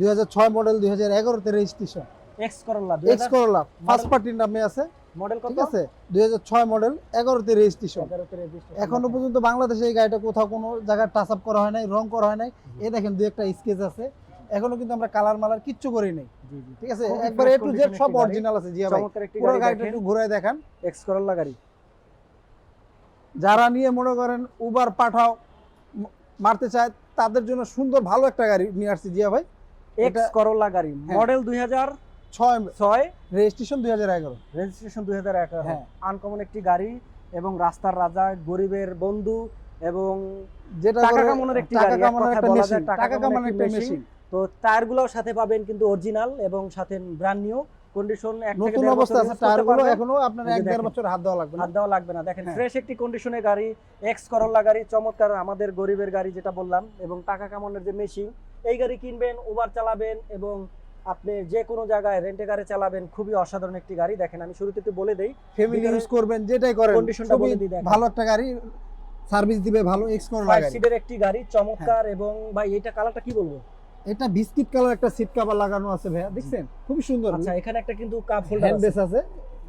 2006 model, 2011 তে registration. X Corolla X Corolla first পার্টির নামে আছে। মডেল কত? ঠিক আছে, 2006 মডেল, 11 তে রেজিস্ট্রেশন। 11 তে রেজিস্ট্রেশন। এখনো পর্যন্ত বাংলাদেশে এই গাড়িটা কোথাও কোনো জায়গায় টাচ আপ করা হয় নাই, রং করা হয় নাই। এই দেখেন দুই একটা স্কেচ আছে। এখনো কিন্তু আমরা কালার মালার কিচ্ছু করি নাই। জি জি, ঠিক আছে, খুবই একবার fresh A to Z condition সব একটি গাড়ি। অরিজিনাল আছে। জিয়া ভাই চমৎকার একটি পুরো গাড়ি গাড়িটা দেখেন, একটু ঘুরায় দেখান। এক্স করোলা গাড়ি। যারা নিয়ে মনে করেন উবার পাঠাও মারতে চায় তাদের জন্য সুন্দর ভালো একটা গাড়ি নিয়ে আসছি জিয়া ভাই। এক্স করোলা গাড়ি, হ্যাঁ। Model 2006, registration 2011। রেজিস্ট্রেশন 2011। হ্যাঁ। আনকমন একটি গাড়ি এবং রাস্তার রাজা, গরিবের বন্ধু এবং যেটা টাকা করে কামানোর একটি টাকা গাড়ি, এক কামানোর কথায় একটা বলা মেশিন, যায় টাকা টাকা কামানোর একটা মেশিন। মেশিন। তো টায়ারগুলোও সাথে পাবেন কিন্তু অরিজিনাল এবং সাথে ব্র্যান্ড নিউ কন্ডিশন। নতুন অবস্থা আছে টায়ারগুলো, এখনো আপনার এই যে 1-1.5 দেখেন। বছর হাত দেওয়া লাগবে না। হাত দেওয়া লাগবে না। দেখেন হ্যাঁ। ফ্রেশ একটি কন্ডিশনের গাড়ি, এক্স করোলা গাড়ি, চমৎকার আমাদের গরিবের গাড়ি যেটা বললাম, এবং টাকা কামানোর যে মেশিন। এই গাড়ি কিনবেন, উবার চালাবেন এবং আপনি যে কোনো জায়গায় রেন্টে গাড়ি চালাবেন, খুবই অসাধারণ একটি গাড়ি। দেখেন আমি শুরুতে একটু বলে দেই, ফ্যামিলি ইউজ করবেন, যেটাই করেন কন্ডিশনটা বলে দিই। দেখেন ভালো একটা গাড়ি, সার্ভিস দিবে ভালো। এক্স করোলা 5 গাড়ি, সিটের একটি গাড়ি, চমৎকার। এবং ভাই এটা কালারটা কি বলবো, এটা বিস্কিট কালার একটা সিট কভার লাগানো আছে ভাইয়া, দেখছেন খুবই সুন্দর। আচ্ছা এখানে একটা কিন্তু কাপ হোল্ডার হ্যান্ড আছে। বেস আছে।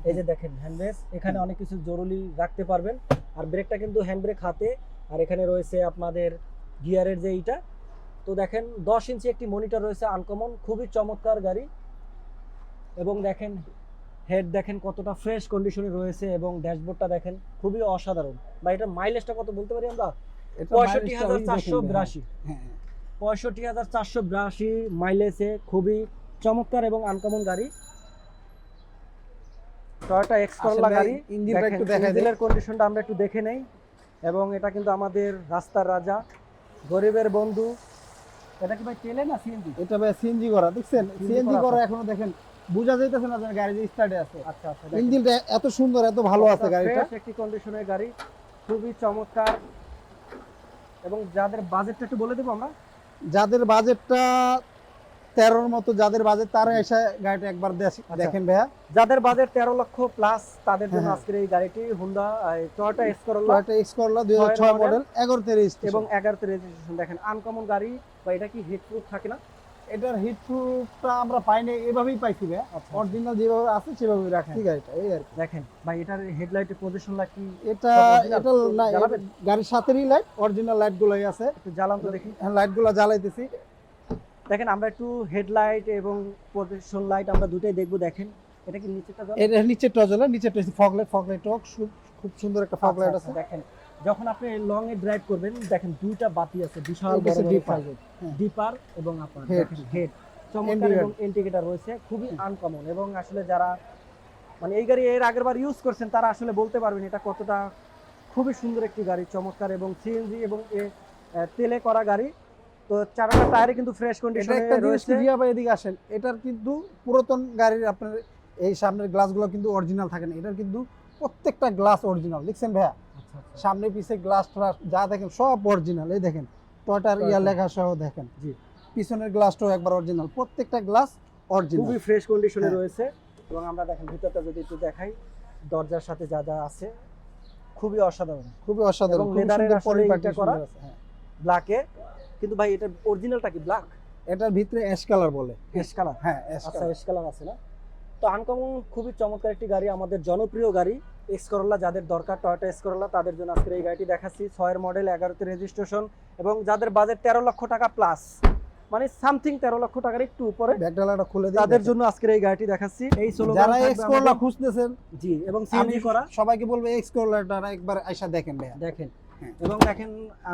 এই যে দেখেন হ্যান্ড ব্রেক, এখানে অনেক কিছু জরুরি রাখতে পারবেন। আর ব্রেকটা কিন্তু হ্যান্ড ব্রেক হাতে। আর এখানে রয়েছে আপনাদের গিয়ারের যে এইটা। তো দেখেন 10 ইঞ্চি একটি মনিটর রয়েছে, আনকমন, খুবই চমৎকার গাড়ি। এবং দেখেন হেড দেখেন কতটা ফ্রেশ কন্ডিশনে রয়েছে এবং ড্যাশবোর্ডটা দেখেন খুবই অসাধারণ। বা এটা মাইলেজটা কত বলতে পারি আমরা? এটা 65,482। হ্যাঁ 65,482 মাইলেজে খুবই চমৎকার এবং আনকমন গাড়ি। টয়োটা এক্স করোলা গাড়ি। ইঞ্জিনটা একটু দেখাই দেই। ইঞ্জিনের কন্ডিশনটা আমরা একটু দেখে নেই। এবং এটা কিন্তু আমাদের রাস্তার রাজা, গরিবের বন্ধু। এটা কি ভাই তেলে না সিএনজি? এটা ভাই সিএনজি করা, দেখছেন সিএনজি করা করা। আছে। এখনো দেখেন বোঝা যাইতেছে না যে গাড়ি যে স্টার্টে আছে। আচ্ছা আচ্ছা, ইঞ্জিনটা এত সুন্দর, এত ভালো আছে গাড়িটা। ফ্রেশ একটি কন্ডিশনের গাড়ি, খুবই চমৎকার। এবং যাদের বাজেটটা একটু বলে দেবো আমরা, যাদের বাজেটটা 13-র মতো, যাদের বাজেট তারা এসে গাড়িটা একবার দেখেন ভাইয়া। যাদের বাজেট 13 লক্ষ প্লাস তাদের জন্য হ্যাঁ। আজকের এই গাড়িটি Honda Toyota X Corolla Toyota X Corolla 2006 model, 11 তে রেজিস্ট্রেশন এবং 11 তে রেজিস্ট্রেশন। দেখেন আনকমন গাড়ি। বা এটা কি হিট প্রুফ থাকে না? এটার হিট প্রুফটা আমরা পাইনি, এভাবেই পাইছি ভাই। অরিজিনাল যেভাবে আছে সেভাবেই রাখছি গাড়িটা, এই আর কি। দেখেন ভাই এটার হেডলাইটের পজিশন লাইট কি এটা এটা না, জ্বালাবেন? গাড়ির সাথেই লাইট, অরিজিনাল লাইট গুলাই আছে। একটু জ্বালান তো দেখি। লাইট গুলা জ্বালাইতেছি। দেখেন আমরা একটু হেডলাইট এবং পজিশন লাইট আমরা দুটোই দেখবো। দেখেন এটা কি নিচেটা জ্বলে? এটা নিচে টজলে, নিচে ফগ লাইট খুব সুন্দর একটা ফগ লাইট আছে। দেখেন যখন আপনি লং এ ড্রাইভ করবেন, দেখেন দুইটা বাতি আছে, বিশাল বড় বড় ডিপার, ডিপার এবং আপনার হেড, দেখেন হেড চমৎকার এবং ইন্ডিকেটর রয়েছে, খুবই আনকমন। এবং আসলে যারা মানে এই গাড়ি এর আগের বার ইউজ করছেন তারা আসলে বলতে পারবেন এটা কতটা খুবই সুন্দর একটি গাড়ি, চমৎকার। এবং সিএনজি এবং তেলে করা গাড়ি। তো চারটা টায়ারে কিন্তু ফ্রেশ কন্ডিশনে রয়েছে। জিয়া ভাই এদিকে আসেন, এটার কিন্তু পুরাতন গাড়ির আপনার এই সামনের গ্লাসগুলো কিন্তু অরিজিনাল থাকে না। এটার কিন্তু প্রত্যেকটা গ্লাস অরিজিনাল, দেখছেন ভাইয়া। আচ্ছা আচ্ছা, সামনে পিছে গ্লাস যা দেখেন সব অরিজিনাল। এই দেখেন টয়োটার ইয়া লেখা সহ দেখেন। জি, পিছনের গ্লাসটাও একবার অরিজিনাল, প্রত্যেকটা গ্লাস অরিজিনাল, খুবই ফ্রেশ কন্ডিশনে হ্যাঁ। রয়েছে। এবং আমরা দেখেন ভিতরটা যদি একটু দেখাই, দরজার সাথে যা যা আছে খুবই অসাধারণ। খুবই অসাধারণ। এবং খুবই লেদারের সুন্দর আসলে পরিপাটি এটা করা। সুন্দর আছে, হ্যাঁ। ব্ল্যাকে কিন্তু ভাই এটা অরিজিনালটা কি ব্ল্যাক? এটার ভিতরে অ্যাশ কালার বলে। Ash colour? হ্যাঁ অ্যাশ আচ্ছা কালার। অ্যাশ কালার আছে না? তো আনকমন খুবই চমৎকার একটি গাড়ি, আমাদের জনপ্রিয় গাড়ি এক্স করোলা। যাদের দরকার টয়োটা এক্স করোলা তাদের জন্য আজকের এই গাড়িটি দেখাচ্ছি। 6 এর মডেল, 11 তে রেজিস্ট্রেশন। এবং যাদের বাজেট 13 লক্ষ টাকা প্লাস, মানে সামথিং 13 লক্ষ টাকার একটু উপরে, ব্যাকডালাটা খুলে দিই, তাদের জন্য আজকের এই গাড়িটি দেখাচ্ছি। এই স্লোগান যারা থাকবে এক্স করোলা আমাদের। খুঁজতেছেন, জি, এবং সিএনজি করা। সবাইকে বলবো এক্স করোলাটা একবার আইসা দেখেন ভাইয়া। দেখেন হ্যাঁ। এবং দেখেন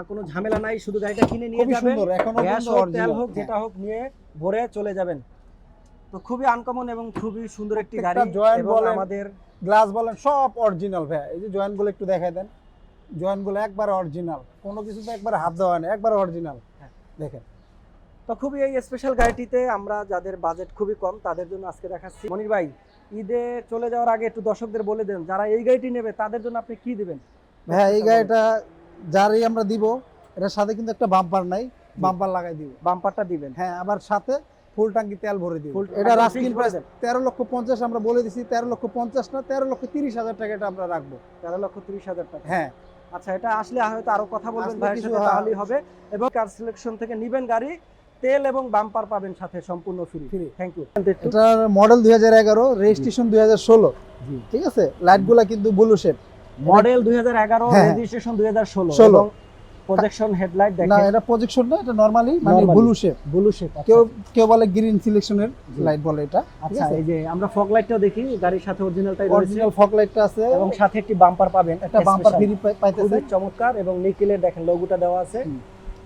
কোনো ঝামেলা নাই, শুধু গাড়িটা কিনে নিয়ে খুবই যাবেন, সুন্দর, এখনো গ্যাস কিন্তু হোক তেল অরিজিনাল হোক যেটা হোক নিয়ে ভরে চলে যাবেন। তো খুবই আনকমন এবং খুবই সুন্দর একটি গাড়ি। প্রত্যেকটা জয়েন্ট এবং বলেন, আমাদের গ্লাস বলেন সব অরিজিনাল ভাইয়া। এই যে জয়েন্ট গুলো একটু দেখাই দেন, জয়েন্ট গুলো একবার অরিজিনাল, কোনো কিছু তো একবার হাত দেওয়া নেই, একবার অরিজিনাল। হ্যাঁ। দেখেন তো খুবই এই স্পেশাল গাড়িটিতে আমরা যাদের বাজেট খুবই কম তাদের জন্য আজকে দেখাচ্ছি। মনির ভাই ঈদে চলে যাওয়ার আগে একটু দর্শকদের বলে দেন যারা এই গাড়িটি নেবে তাদের জন্য আপনি কি দিবেন? ভাইয়া এই গাড়িটা যারই আমরা দিব, এটার সাথে কিন্তু একটা বাম্পার নাই, বাম্পার লাগাই দিব। বাম্পারটা দিবেন? হ্যাঁ, আবার সাথে ফুল ট্যাঙ্কি তেল ভরে দিব। Full এটা একদম রাস্কিন fixed প্রাইস বলে দেন। 13,50,000 আমরা বলে দিছি। 13,50,000 না, 13,30,000 টাকা এটা আমরা রাখবো। 13,30,000 টাকা। হ্যাঁ আচ্ছা, এটা আসলে হয়তো আরো কথা বলবেন আসলে ভাইয়ের কিছু সাথে, তাহলেই হবে। এবং কার সিলেকশন থেকে নিবেন গাড়ি তেল এবং বাম্পার পাবেন সাথে সম্পূর্ণ ফ্রি। Free। Thank you. এটার মডেল 2011, রেজিস্ট্রেশন 2016। জি। ঠিক আছে, লাইটগুলা কিন্তু ব্লু শেড। মডেল 2011, হ্যাঁ। রেজিস্ট্রেশন 2016 16 এবং প্রজেকশন হেডলাইট না, দেখেন এটা প্রজেকশন না, এটা নরমালি মানে Normally। Blue shade. Blue shade. কেউ কেউ বলে গ্রিন সিলেকশনের জি। লাইট বলে এটা। ঠিক আচ্ছা, আছে, এই যে আমরা ফগ লাইটটাও দেখি, গাড়ির সাথে অরিজিনালটাই রয়েছে অরিজিনাল ফগ লাইটটা আছে এবং সাথে একটি বাম্পার পাবেন, একটা বাম্পার special। ফ্রি পাইতেছে। খুবই চমৎকার এবং নিকেলের দেখেন লোগোটা দেওয়া আছে। হুম।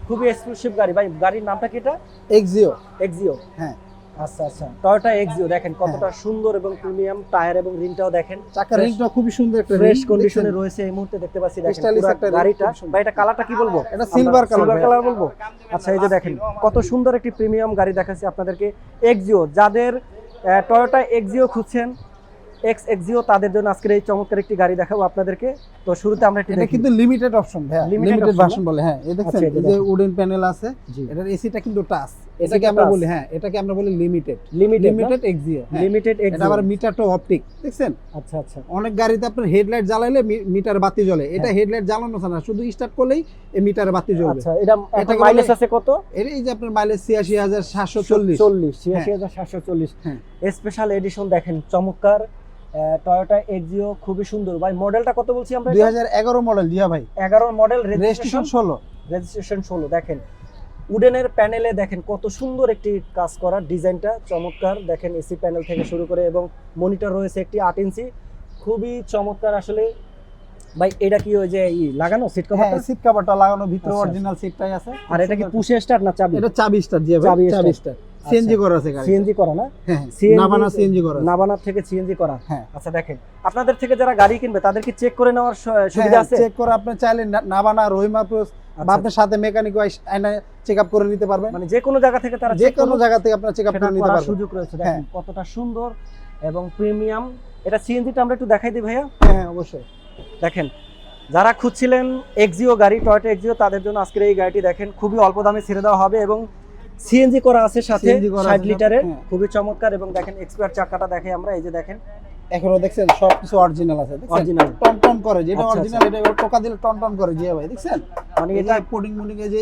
খুবই এক্সক্লুসিভ গাড়ি ভাই। গাড়ির নামটা কি এটা? এক্সিও। এক্সিও। হ্যাঁ। আচ্ছা আচ্ছা, টয়োটা এক্সিও দেখেন কতটা সুন্দর এবং প্রিমিয়াম। টায়ার এবং রিমটাও দেখেন চাকার রিংটা খুবই সুন্দর একটা ফ্রেশ ring, কন্ডিশনে দেখছেন? রয়েছে এই মুহূর্তে দেখতে পাচ্ছি। দেখেন Stylish পুরো একটা ring, গাড়িটা খুব সুন্দর। ভাই, এটা কালারটা কি বলবো? এটা silver color সিলভার ভাই। কালার বলবো। আচ্ছা, এই যে দেখেন কত সুন্দর একটি প্রিমিয়াম গাড়ি দেখাচ্ছি আপনাদেরকে। এক্সিও, যাদের টয়োটা এক্সিও খুঁজছেন, এক্সিও, তাদের জন্য আজকের এই চমৎকার একটি গাড়ি দেখাবো আপনাদেরকে। তো শুরুতে আমরা একটু এটা দেখি। কিন্তু লিমিটেড অপশন ভাই, Limited লিমিটেড option ভার্সন বলে। হ্যাঁ, এই দেখছেন আচ্ছা, এই যে এই যে দেখেন। উডেন প্যানেল আছে। জি, এটার এসিটা কিন্তু টাচ। AC এটাকে টা আমরা touch। বলি, হ্যাঁ, এটাকে আমরা বলি limited. Limited limited Axio. Limited এটা এক্সিও। আবার মিটারটা অপটিক, দেখছেন? আচ্ছা আচ্ছা, অনেক গাড়িতে আপনার হেডলাইট জ্বালাইলে মিটার বাতি জ্বলে, এটা হ্যাঁ। হেডলাইট জ্বালানো না, শুধু স্টার্ট করলেই এই মিটারে বাতি জ্বলবে। আচ্ছা, এটা এটাকে মাইলেজ বলে- আছে কত? এর এই যে আপনার মাইলেজ ৮৬,৭৪০। ৮৬,৭৪০। হ্যাঁ। স্পেশাল এডিশন দেখেন চমৎকার টয়োটা এক্সিও, খুবই সুন্দর ভাই। মডেলটা কত বলছি আমরা? 2011 মডেল, জিয়া ভাই। 11 মডেল, রেজিস্ট্রেশন 16। রেজিস্ট্রেশন 16। দেখেন উডেনের প্যানেলে দেখেন কত সুন্দর একটি কাজ করা, ডিজাইনটা চমৎকার। দেখেন এসি প্যানেল থেকে শুরু করে এবং মনিটর রয়েছে একটি 8 ইঞ্চি, খুবই চমৎকার আসলে ভাই। এটা কি ওই যে লাগানো সিট হ্যাঁ, কভারটা? সিট কভারটা লাগানো, ভিতরে আচ্ছা, অরিজিনাল সিটটাই আছে। আর এটা কি পুশে স্টার্ট না চাবি? এটা চাবি স্টার, জিয়া ভাই, চাবি চাবি start। স্টার। সিএনজি করা আছে গাড়ি। সিএনজি করা না? হ্যাঁ, CNG নাভানা সিএনজি করা আছে। নাভানার থেকে সিএনজি করা। হ্যাঁ। আচ্ছা, দেখেন আপনাদের থেকে যারা গাড়ি কিনবে তাদের কি চেক করে নেওয়ার সুবিধা আছে? চেক করে আপনি চাইলে নাভানা, রহিমা প্লাস বা আচ্ছা, আপনার সাথে মেকানিক আইনা চেকআপ করে নিতে পারবেন। মানে যে কোনো জায়গা থেকে তারা যে check কোনো করবে, জায়গা থেকে আপনারা চেকআপ সেটা করে নিতে করার পারবেন। সুযোগ রয়েছে। দেখেন হ্যাঁ। কতটা সুন্দর এবং প্রিমিয়াম। এটা সিএনজিটা আমরা একটু দেখাই দিই ভাইয়া। হ্যাঁ, অবশ্যই। দেখেন যারা খুঁজছিলেন এক্সিও গাড়ি, টয়োটা এক্সিও, তাদের জন্য আজকের এই গাড়িটি দেখেন খুবই অল্প দামে ছেড়ে দেওয়া হবে এবং সিএনজি করা আছে সাথে, CNG করা 60 আছে, লিটারের, হ্যাঁ। খুবই চমৎকার। এবং দেখেন এক্সপার্ট চাকাটা দেখে আমরা, এই যে দেখেন এখনো দেখছেন সবকিছু অরিজিনাল আছে, দেখছেন? অরিজিনাল। টন টন করে, যেটা আচ্ছা, অরিজিনাল এটা এবার টোকা দিলে টন টন করে, জিয়া ভাই, দেখছেন? মানে এটা এটা কোডিং মুডিং এ যে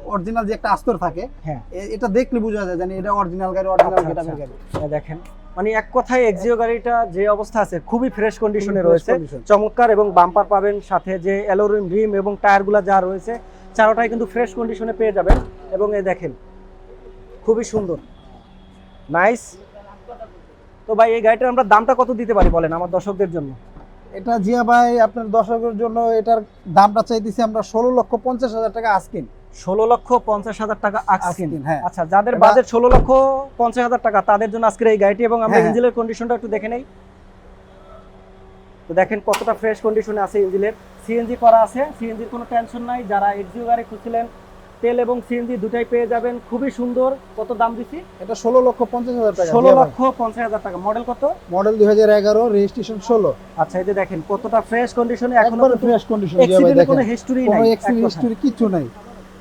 অরিজিনাল যে একটা আস্তর থাকে, হ্যাঁ, এটা দেখলে বোঝা যায় জানি এটা অরিজিনাল গাড়ি, অরিজিনাল আচ্ছা, গেটআপের আচ্ছা। গাড়ি। দেখেন মানে এক কথায় এক্সিও গাড়িটা যে অবস্থা আছে খুবই ফ্রেশ কন্ডিশনে fresh রয়েছে, condition। চমৎকার। এবং বাম্পার পাবেন সাথে, যে অ্যালুমিনিয়াম রিম এবং টায়ারগুলো যা রয়েছে চারোটাই কিন্তু ফ্রেশ কন্ডিশনে পেয়ে যাবেন। এবং এই দেখেন খুবই সুন্দর, নাইস। তো ভাই এই গাড়িটার আমরা দামটা কত দিতে পারি বলেন আমার দর্শকদের জন্য? এটা জিয়া ভাই আপনার দর্শকের জন্য এটার দামটা চাইতেছি আমরা 16,50,000 টাকা আস্কিন। 16,50,000 টাকা আস্কিন। আস্কিন, হ্যাঁ। আচ্ছা, যাদের এবার- বাজেট 16,50,000 টাকা তাদের জন্য আজকের এই গাড়িটি। এবং আমরা হ্যাঁ। ইঞ্জিনের কন্ডিশনটা একটু দেখে নেই। তো দেখেন কতটা ফ্রেশ কন্ডিশনে আছে ইঞ্জিনের, সিএনজি করা আছে, সিএনজির কোনো টেনশন নাই। যারা এক্সিও গাড়ি খুঁজছিলেন তেল এবং সিএনজি দুটাই পেয়ে যাবেন, খুবই সুন্দর। কত দাম দিছি? এটা 16,50,000 টাকা। 16,50,000 টাকা। মডেল কত? Model 2011, registration 16। আচ্ছা, এই যে দেখেন কতটা ফ্রেশ কন্ডিশনে, এখনো একবারে ফ্রেশ কন্ডিশন, জিয়া ভাই, অ্যাক্সিডেন্টের কোনো দেখেন হিস্টরি কোনো নাই, অ্যাক্সিডেন্ট হিস্টরি কিছু নাই।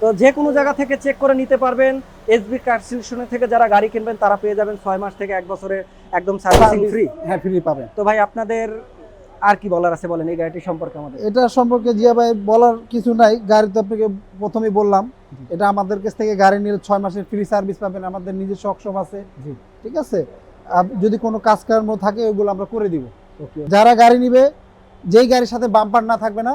তো যে কোনো জায়গা থেকে চেক করে নিতে পারবেন। এসবি কার সিলেকশনের থেকে যারা গাড়ি কিনবেন তারা পেয়ে যাবেন 6 মাস থেকে 1 বছরের একদম সার্ভিসিং ফ্রি। হ্যাঁ, ফ্রি পাবেন। তো ভাই আপনাদের আর কি বলার আছে বলেন এই গাড়িটি সম্পর্কে আমাদের? এটা সম্পর্কে জিয়া ভাই বলার কিছু নাই, গাড়ি তো আপনাকে প্রথমেই বললাম, এটা আমাদের কাছ থেকে গাড়ি নিলে 6 মাসের ফ্রি সার্ভিস পাবেন। আমাদের নিজস্ব ওয়ার্কশপ আছে, জি, ঠিক আছে? যদি কোনো কাজ কর্ম থাকে ওইগুলো আমরা করে দিব। ওকে। যারা গাড়ি নিবে, যেই গাড়ির সাথে বাম্পার না থাকবে না,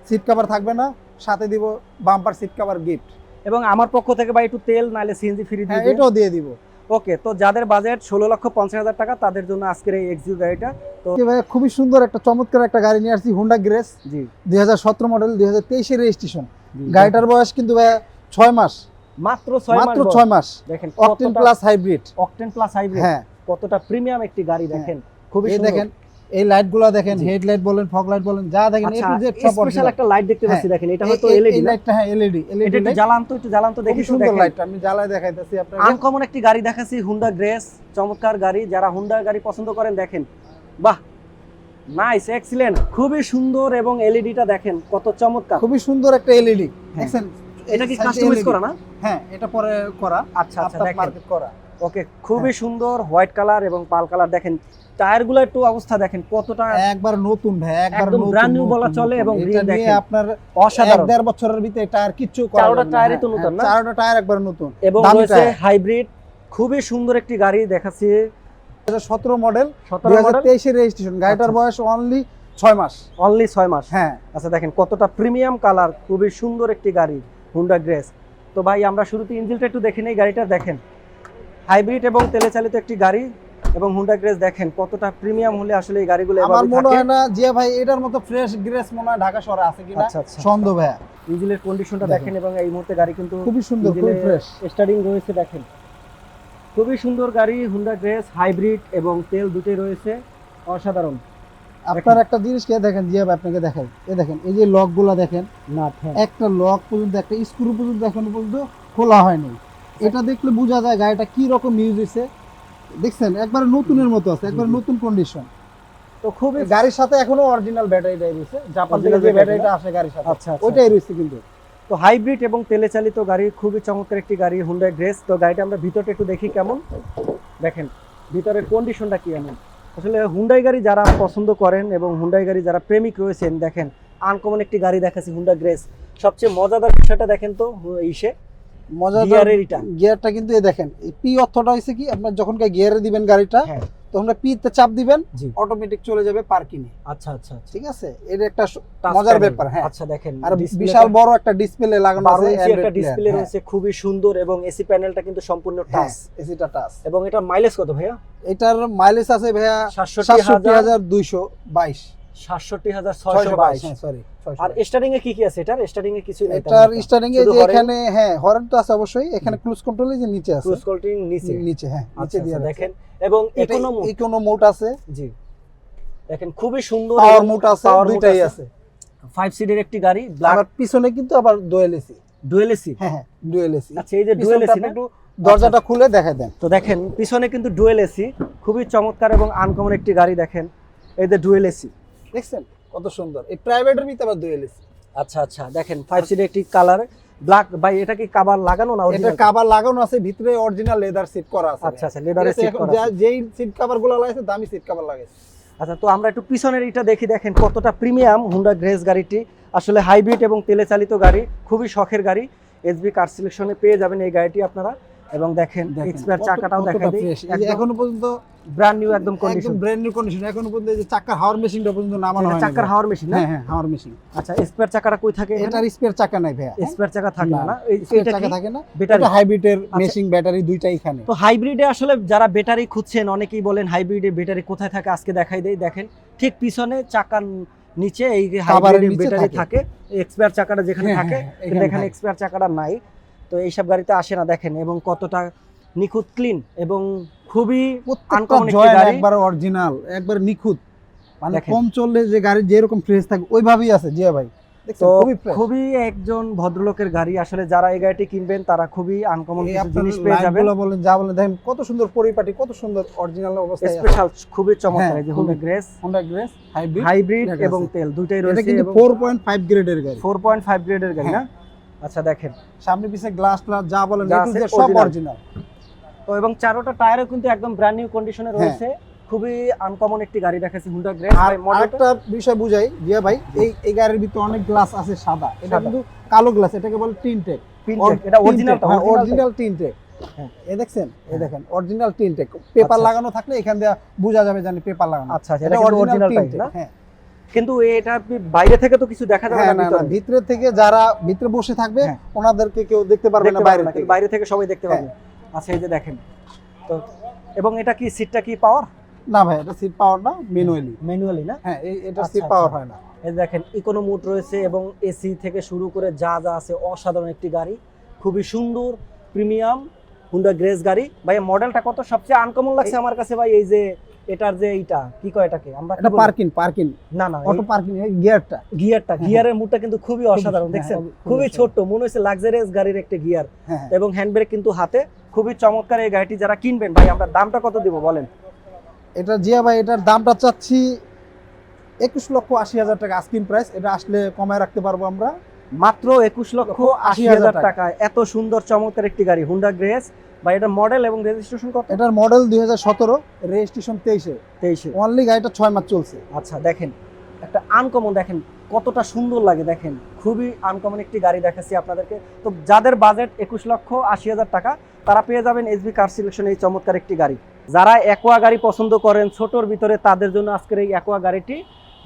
সিট কভার থাকবে না, সাথে দিব বাম্পার সিট কভার গিফট। এবং আমার পক্ষ থেকে ভাই একটু তেল নাইলে সিএনজি ফ্রি হ্যাঁ, দিবেন। এটাও দিয়ে দিব। ওকে। তো যাদের বাজেট 16,50,000 টাকা তাদের জন্য আজকের এই এক্সিও গাড়িটা। তো কি ভাই, খুবই সুন্দর একটা চমৎকার একটা গাড়ি নিয়ে আসছি, হুন্ডা গ্রেস, জি 2017 মডেল, 2023 এর রেজিস্ট্রেশন। জি, গাড়িটার বয়স কিন্তু ভাই 6 মাস, মাত্র 6 মাত্র মাস। 6 মাস। দেখেন octane plus hybrid. Octane plus hybrid, হ্যাঁ, কতটা প্রিমিয়াম একটি গাড়ি দেখেন, খুবই এই সুন্দর। দেখেন এই লাইটগুলো দেখেন, জি। হেডলাইট বলেন, ফগ লাইট বলেন, যা দেখেন এ আচ্ছা, টু জেড সব স্পেশাল অরিজিনাল। একটা লাইট দেখতে পাচ্ছি, হ্যাঁ, দেখেন এটা হয়তো এই এলইডি না? লাইটটা, হ্যাঁ, এলইডি এটা একটু জ্বালান তো, একটু জ্বালান তো দেখি। খুবই সুন্দর লাইটটা, আমি জ্বালায় দেখাইতেছি আপনাকে। আনকমন একটি গাড়ি দেখাচ্ছি, হুন্ডা গ্রেস, চমৎকার গাড়ি। যারা হুন্ডা গাড়ি পছন্দ করেন দেখেন, বাহ, নাইস, এক্সিলেন্ট, খুবই সুন্দর। এবং এলইডিটা দেখেন কত চমৎকার। খুবই সুন্দর একটা এলইডি, হ্যাঁ। দেখছেন? এটা কি এই side এ কাস্টমাইজ LED করা না? হ্যাঁ, এটা পরে করা, আচ্ছা আচ্ছা, আফটার দেখেন মার্কেট করা। ওকে, খুবই সুন্দর হোয়াইট কালার এবং পাল কালার। দেখেন টায়ারগুলো একটু অবস্থা দেখেন কতটা একবার নতুন ভাই, একবার একদম নতুন, brand new নতুন, বলা চলে নতুন। এবং এটা রিম নিয়ে দেখেন আপনার অসাধারণ। 1-1.5 বছরের ভিতরে টায়ার কিচ্ছু করা চারোটা যাবে না। টায়ারই তো হ্যাঁ, নতুন না? চারোটা টায়ার একবার নতুন এবং দামি রয়েছে টায়ার। হাইব্রিড, খুবই সুন্দর একটি গাড়ি দেখাচ্ছি। 2017 মডেল, 17 মডেল, 2023 এর রেজিস্ট্রেশন। গাড়িটার আচ্ছা। বয়স অনলি 6 মাস। অনলি 6 মাস। হ্যাঁ, আচ্ছা দেখেন কতটা প্রিমিয়াম কালার, খুবই সুন্দর একটি গাড়ি হুন্ডা গ্রেস। তো ভাই আমরা শুরুতে ইঞ্জিনটা একটু দেখে নেই। গাড়িটা দেখেন হাইব্রিড এবং তেলে চালিত একটি গাড়ি এবং হুন্ডা গ্রেস দেখেন কতটা প্রিমিয়াম হলে আসলে এই গাড়িগুলো আমার এভাবে মনে থাকে। হয় না জিয়া ভাই এটার মতো ফ্রেশ গ্রেস মনে হয় ঢাকা শহরে আছে কিনা, আচ্ছা আচ্ছা, সন্দেহ ভাই। ইঞ্জিনের কন্ডিশনটা দেখেন। দেখেন এবং এই মুহূর্তে গাড়ি কিন্তু খুবই সুন্দর, খুবই ফ্রেশ। স্টার্টিং রয়েছে দেখেন, খুবই সুন্দর গাড়ি হুন্ডা গ্রেস, হাইব্রিড এবং তেল দুটোই রয়েছে, অসাধারণ। আপনার একটা জিনিস কে দেখেন জিয়া ভাই, আপনাকে দেখাই। এই দেখেন এই যে লকগুলা দেখেন, না হ্যাঁ, একটা লক পর্যন্ত, একটা স্ক্রু পর্যন্ত এখনো পর্যন্ত খোলা হয়নি। এটা দেখলে বোঝা যায় গাড়িটা কি রকম ইউজ হয়েছে। দেখছেন একবার নতুনের মতো আছে, একবার নতুন কন্ডিশন। তো খুবই গাড়ির সাথে এখনো অরিজিনাল ব্যাটারিটাই রয়েছে, জাপান থেকে Original যে battery ব্যাটারিটা আসে গাড়ির সাথে আচ্ছা আচ্ছা। ওইটাই রয়েছে কিন্তু। তো হাইব্রিড এবং তেলে চালিত গাড়ি, খুবই চমৎকার একটি গাড়ি হুন্ডা গ্রেস। তো গাড়িটা আমরা ভিতরটা একটু দেখি কেমন। দেখেন ভিতরের কন্ডিশনটা কি এমন। আসলে হুন্ডাই গাড়ি যারা পছন্দ করেন এবং হুন্ডাই গাড়ি যারা প্রেমিক রয়েছেন, দেখেন আনকমন একটি গাড়ি দেখাচ্ছি হুন্ডা গ্রেস। সবচেয়ে মজাদার বিষয়টা দেখেন তো ইসে মজাদার গিয়ারের এটা। গিয়ারটা কিন্তু এই দেখেন, এই পি অর্থটা হইছে কি, আপনার যখন গিয়ারে দিবেন গাড়িটা, হ্যাঁ তখন পি তে চাপ দিবেন, জি, অটোমেটিক চলে যাবে পার্কিং এ। আচ্ছা আচ্ছা আচ্ছা। ঠিক আছে, এটা একটা Touch মজার panel। ব্যাপার। হ্যাঁ, আচ্ছা দেখেন আর display-টা বিশাল বড় একটা ডিসপ্লে লাগানো 12 আছে, ইঞ্চি একটা ডিসপ্লে রয়েছে, খুবই সুন্দর এবং এসি প্যানেলটা কিন্তু সম্পূর্ণ টাচ। এসিটা টাচ। এবং এটা মাইলেজ কত ভাইয়া? এটার মাইলেজ আছে ভাইয়া 67,222। 67,622। হ্যাঁ, সরি। আর স্টারিং এ কি কি আছে? এটার স্টারিং এ কিছু নেই? এটার স্টারিং এ যে এখানে, হ্যাঁ হর্ন তো আছে অবশ্যই, এখানে ক্রুজ কন্ট্রোল যে নিচে আছে, ক্রুজ কন্ট্রোল নিচে, নিচে হ্যাঁ নিচে আচ্ছা দিয়ে আচ্ছা, দেখেন। দেখেন এবং ইকোনো মোড আছে, জি দেখেন খুবই সুন্দর, পাওয়ার মোড আছে, power mode দুইটাই আছে। 5 সিটের একটি গাড়ি, ব্ল্যাক আবার পিছনে কিন্তু আবার ডুয়েল এসি। Dual AC. হ্যাঁ হ্যাঁ, ডুয়েল এসি। আচ্ছা এই যে ডুয়েল এসি না, একটু দরজাটা খুলে দেখাই দেন। তো দেখেন পিছনে কিন্তু ডুয়েল এসি, খুবই চমৎকার এবং আনকমন একটি গাড়ি। দেখেন এই যে ডুয়েল এসি, দেখছেন কত সুন্দর। এই প্রাইভেটের ভিতরে আবার ডুয়েল এসি। আচ্ছা আচ্ছা দেখেন 5 সিটের একটি কালার ব্ল্যাক। ভাই এটা কি কভার লাগানো না এটা অরিজিনাল? কভার লাগানো আছে, ভিতরে অরিজিনাল লেদার সিট করা আছে। আচ্ছা আচ্ছা, লেদারের সিট করা আছে। যেই সিট কভার গুলো লাগাইছে দামি সিট কভার লাগাইছে। আচ্ছা তো আমরা একটু পিছনের এটা দেখি, দেখেন কতটা প্রিমিয়াম হুন্ডা গ্রেস গাড়িটি। আসলে হাইব্রিড এবং তেলে চালিত গাড়ি, খুবই শখের গাড়ি। এসবি কার সিলেকশনে পেয়ে যাবেন এই গাড়িটি আপনারা। এবং দেখেন এক্সপায়ার চাকাটাও দেখা দিই, এখনো পর্যন্ত ব্র্যান্ড নিউ একদম একদম কন্ডিশন। Brand new condition. এখনো পর্যন্ত এই যে চাকার হাওয়ার মেশিনটা পর্যন্ত নামানো হয়নি। চাকার হাওয়ার মেশিন না? হ্যাঁ হ্যাঁ, হাওয়ার মেশিন। আচ্ছা স্পেয়ার চাকাটা কই থাকে? এটার স্পেয়ার চাকা নাই ভাইয়া। স্পেয়ার চাকা থাকে না, স্পেয়ার এইটা চাকা কি থাকে না। ব্যাটারি? এটা হাইব্রিডের আচ্ছা। মেশিং ব্যাটারি দুইটাই এখানে। তো হাইব্রিডে আসলে যারা ব্যাটারি খুঁজছেন, অনেকেই বলেন হাইব্রিডের ব্যাটারি কোথায় থাকে, আজকে দেখাই দেই। দেখেন ঠিক পিছনে চাকার নিচে এই হাইব্রিডের নিচে ব্যাটারি থাকে, এক্সপায়ার চাকাটা যেখানে হ্যাঁ, থাকে, হ্যাঁ, কিন্তু এখানে থাকে। এক্সপায়ার চাকাটা নাই। তো এইসব গাড়িতে আসে না। দেখেন এবং কতটা নিখুঁত, ক্লিন এবং খুবই প্রত্যেকটা আনকমন একটি জয়েন্ট গাড়ি। একবার অরিজিনাল, একবার নিখুঁত। মানে দেখেন। কম চললে যে গাড়ি যেরকম ফ্রেশ থাকে ওইভাবেই আছে জিয়া ভাই। দেখছেন তো খুবই ফ্রেশ। খুবই একজন ভদ্রলোকের গাড়ি। আসলে যারা এই গাড়িটি কিনবেন তারা খুবই আনকমন এই কিছু আপনার জিনিস পেয়ে যাবেন। লাইটগুলো বলেন, যা বলেন, দেখেন কত সুন্দর পরিপাটি, কত সুন্দর অরিজিনাল অবস্থায় আছে। স্পেশাল, খুবই চমৎকার। হ্যাঁ, এই যে খুবই। Honda grace Honda grace hybrid hybrid লেখা এবং আছে। তেল দুইটাই এটা রয়েছে কিন্তু এবং 4.5 গ্রেডের গাড়ি। 4.5 গ্রেডের গাড়ি না? হ্যাঁ। আচ্ছা দেখেন সামনে পিছে গ্লাস গ্লাস যা বলেন যা A to আছে Z সব original। অরিজিনাল। তো এবং চারোটা টায়ারও কিন্তু একদম ব্র্যান্ড নিউ কন্ডিশনে হ্যাঁ। রয়েছে। খুবই আনকমন একটি গাড়ি দেখাচ্ছি হুন্ডা গ্রেস। আর মডেলটা আরেকটা বিষয় বুঝাই জিয়া ভাই, এই গাড়ির ভিতরে অনেক গ্লাস আছে সাদা। এটা সাদা। কিন্তু কালো গ্লাস, এটাকে বলে টিনটেক। এটা অরিজিনালটা, অরিজিনাল টিনটেক। হ্যাঁ। এই দেখছেন, এই হ্যাঁ। দেখেন অরিজিনাল টিনটেক। পেপার আচ্ছা। লাগানো থাকলে এখান দিয়ে বোঝা যাবে জানি পেপার লাগানো। আচ্ছা আচ্ছা, এটা অরিজিনাল টাইপ না? হ্যাঁ কিন্তু এটা আপনি বাইরে থেকে তো কিছু দেখা যাবে হ্যাঁ, না, না না, ভিতরে থেকে যারা ভিতরে বসে থাকবে হ্যাঁ। ওনাদেরকে কেউ দেখতে পারবে না বাইরে থেকে। বাইরে থেকে সবাই দেখতে পাবে। আচ্ছা এই যে দেখেন তো, এবং এটা কি সিটটা কি পাওয়ার? না ভাই, এটা সিট পাওয়ার না, ম্যানুয়ালি। ম্যানুয়ালি না? হ্যাঁ, এটা আচ্ছা, সিট আচ্ছা। পাওয়ার হয় না। এই যে দেখেন ইকোনো মোড রয়েছে এবং এসি থেকে শুরু করে যা যা আছে, অসাধারণ একটি গাড়ি, খুবই সুন্দর প্রিমিয়াম হুন্ডা গ্রেস গাড়ি। ভাই মডেলটা কত সবচেয়ে আনকমন লাগছে আমার কাছে ভাই? এই যে এটার যে এইটা কি কয়, এটাকে আমরা কি এটা বলি? পার্কিং না না, অটো পার্কিং গিয়ারটা। গিয়ারের মুডটা কিন্তু খুবই অসাধারণ। দেখছেন খুবই ছোট, মনে হচ্ছে লাক্সারিয়াস গাড়ির একটা গিয়ার। হ্যাঁ এবং হ্যান্ডব্রেক কিন্তু হাতে, খুবই চমৎকার এই গাড়িটি। যারা কিনবেন ভাই, আমরা দামটা কত দিব বলেন? এটা জিয়া ভাই, এটার দামটা চাচ্ছি 21,80,000 টাকা আস্কিং প্রাইস। এটা আসলে কমায় রাখতে পারবো আমরা মাত্র 21,80,000 টাকায় এত সুন্দর চমৎকার একটি গাড়ি হুন্ডা গ্রেস ভাই এটা মডেল এবং রেজিস্ট্রেশন কত? এটার মডেল 2017, রেজিস্ট্রেশন 23-এ। 23 অনলি গাড়িটা 6 মাস চলছে। আচ্ছা দেখেন একটা আনকমন, দেখেন কতটা সুন্দর লাগে, দেখেন খুবই আনকমন একটি গাড়ি দেখাচ্ছি আপনাদেরকে। তো যাদের বাজেট 21,80,000 টাকা তারা পেয়ে যাবেন এসবি কার সিলেকশন এই চমৎকার একটি গাড়ি। যারা অ্যাকোয়া গাড়ি পছন্দ করেন ছোটোর ভিতরে তাদের জন্য আজকের এই অ্যাকোয়া গাড়িটি